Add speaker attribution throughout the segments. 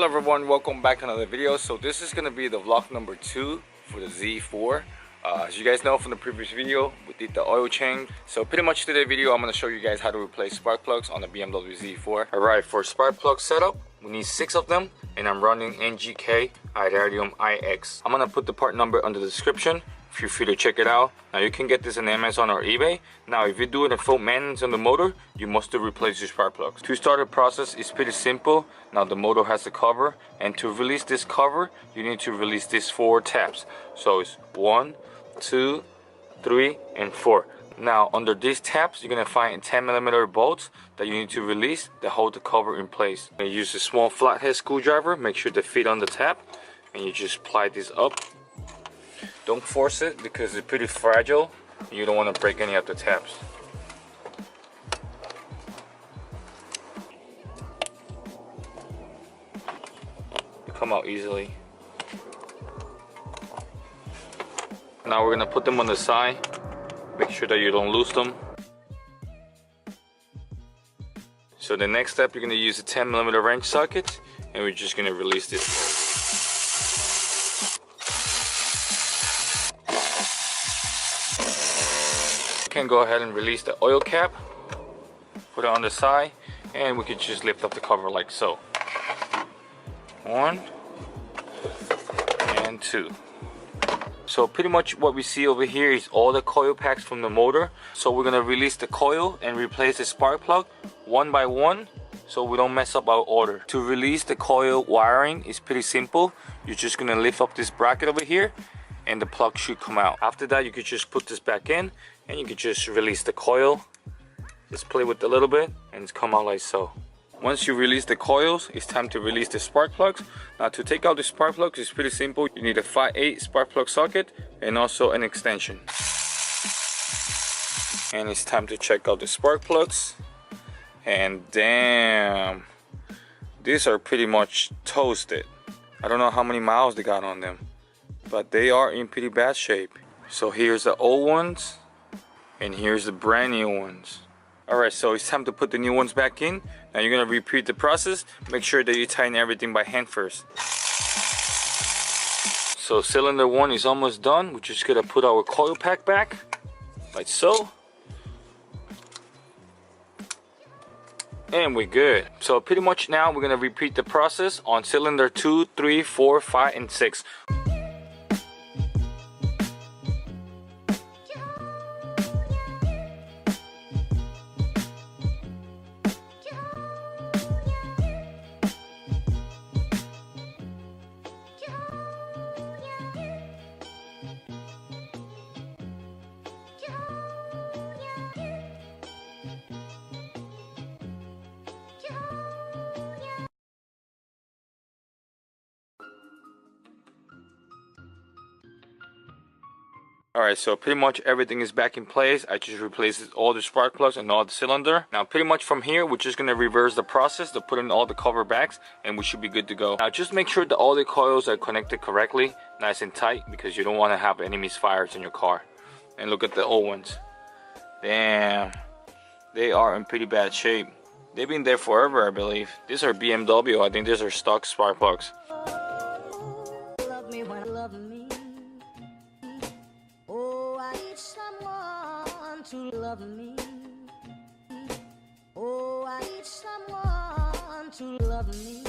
Speaker 1: Hello everyone, welcome back to another video. So this is going to be the vlog number 2 for the Z4. As you guys know from the previous video, we did the oil change. So pretty much today's video, I'm going to show you guys how to replace spark plugs on the BMW Z4. Alright, for spark plug setup, we need 6 of them, and I'm running NGK Iridium IX. I'm going to put the part number under the description. Feel free to check it out. Now you can get this on Amazon or eBay. Now if you do it in full maintenance on the motor, you must replace your spark plugs. To start the process is pretty simple. Now the motor has the cover, and to release this cover, you need to release these 4 tabs. So it's 1, 2, 3, and 4. Now under these tabs, you're gonna find 10mm bolts that you need to release that hold the cover in place. You use a small flathead screwdriver, make sure they fit on the tab, and you just ply this up. Don't force it because it's pretty fragile. You don't want to break any of the tabs. They come out easily. Now we're going to put them on the side. Make sure that you don't lose them. So the next step, you're going to use a 10mm wrench socket, and we're just going to release this. Can go ahead and release the oil cap, put it on the side, and we can just lift up the cover like so. 1 and 2. So pretty much what we see over here is all the coil packs from the motor. So we're gonna release the coil and replace the spark plug one by one, so we don't mess up our order. To release the coil wiring is pretty simple. You're just gonna lift up this bracket over here, and the plug should come out. After that, you could just put this back in, and you could just release the coil. Just play with it a little bit, and it's come out like so. Once you release the coils, it's time to release the spark plugs. Now to take out the spark plugs is pretty simple. You need a 5/8 spark plug socket and also an extension. And it's time to check out the spark plugs. And damn, these are pretty much toasted. I don't know how many miles they got on them, but they are in pretty bad shape. So here's the old ones, and here's the brand new ones. Alright, so it's time to put the new ones back in. Now you're gonna repeat the process. Make sure that you tighten everything by hand first. So cylinder 1 is almost done. We're just gonna put our coil pack back, like so. And we're good. So pretty much now we're gonna repeat the process on cylinder 2, 3, 4, 5, and 6. Alright, so pretty much everything is back in place. I just replaced all the spark plugs and all the cylinder. Now pretty much from here, we're just going to reverse the process to put in all the cover backs, and we should be good to go. Now just make sure that all the coils are connected correctly, nice and tight, because you don't want to have any misfires in your car. And look at the old ones. Damn, they are in pretty bad shape. They've been there forever, I believe. These are BMW. I think these are stock spark plugs.
Speaker 2: To love me. Oh, I need someone to love me.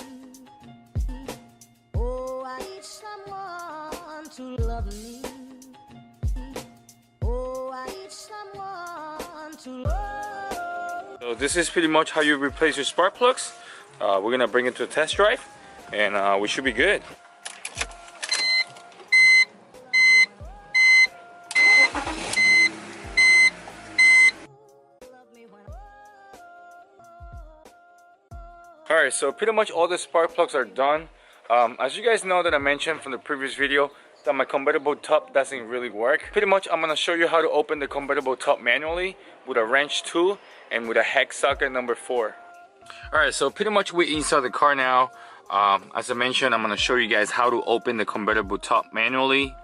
Speaker 2: Oh, I need someone to love me. Oh, I need someone to love.
Speaker 1: So this is pretty much how you replace your spark plugs. We're gonna bring it to a test drive, and we should be good. Alright, so pretty much all the spark plugs are done. As you guys know that I mentioned from the previous video that my convertible top doesn't really work. Pretty much I'm going to show you how to open the convertible top manually with a wrench tool and with a hex socket number 4. Alright, so pretty much we're inside the car now. As I mentioned, I'm going to show you guys how to open the convertible top manually.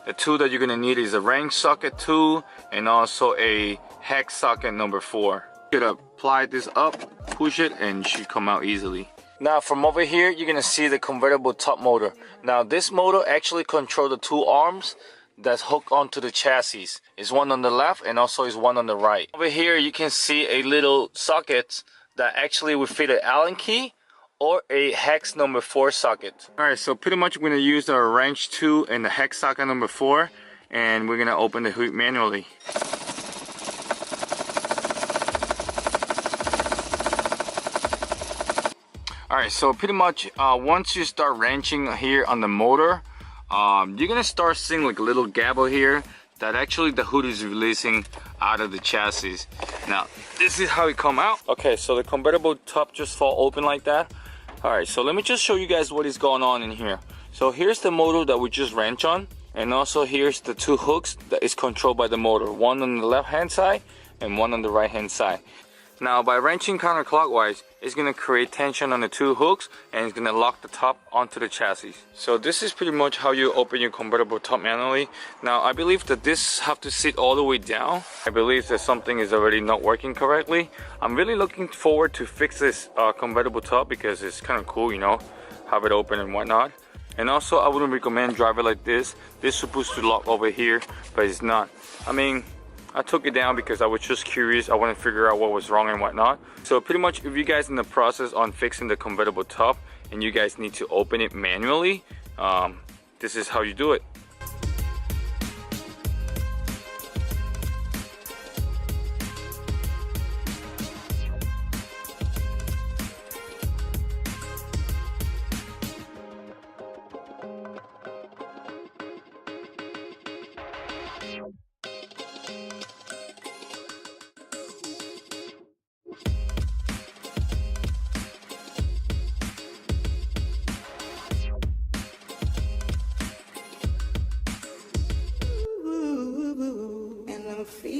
Speaker 1: The tool that you're going to need is a wrench socket tool and also a hex socket number 4. You're going to apply this up, push it, and it should come out easily. Now from over here, you're gonna see the convertible top motor. Now this motor actually controls the two arms that's hooked onto the chassis. It's one on the left and also is one on the right. Over here you can see a little socket that actually would fit an Allen key or a hex number 4 socket. Alright, so pretty much we're gonna use our wrench 2 and the hex socket number 4, and we're gonna open the hood manually. Alright, so pretty much once you start wrenching here on the motor, you're gonna start seeing like a little gabble here that actually the hood is releasing out of the chassis. Now this is how it come out. Okay, so the convertible top just fall open like that. Alright, so let me just show you guys what is going on in here. So here's the motor that we just wrench on, and also here's the two hooks that is controlled by the motor, one on the left hand side and one on the right hand side. Now by wrenching counterclockwise, it's going to create tension on the two hooks and it's going to lock the top onto the chassis. So this is pretty much how you open your convertible top manually. Now I believe that this have to sit all the way down. I believe that something is already not working correctly. I'm really looking forward to fix this convertible top because it's kind of cool, you know, have it open and whatnot. And also I wouldn't recommend drive it like this. This is supposed to lock over here, but it's not. I mean, I took it down because I was just curious. I want to figure out what was wrong and whatnot. So pretty much if you guys in the process on fixing the convertible top and you guys need to open it manually, this is how you do it.
Speaker 2: And I'm free.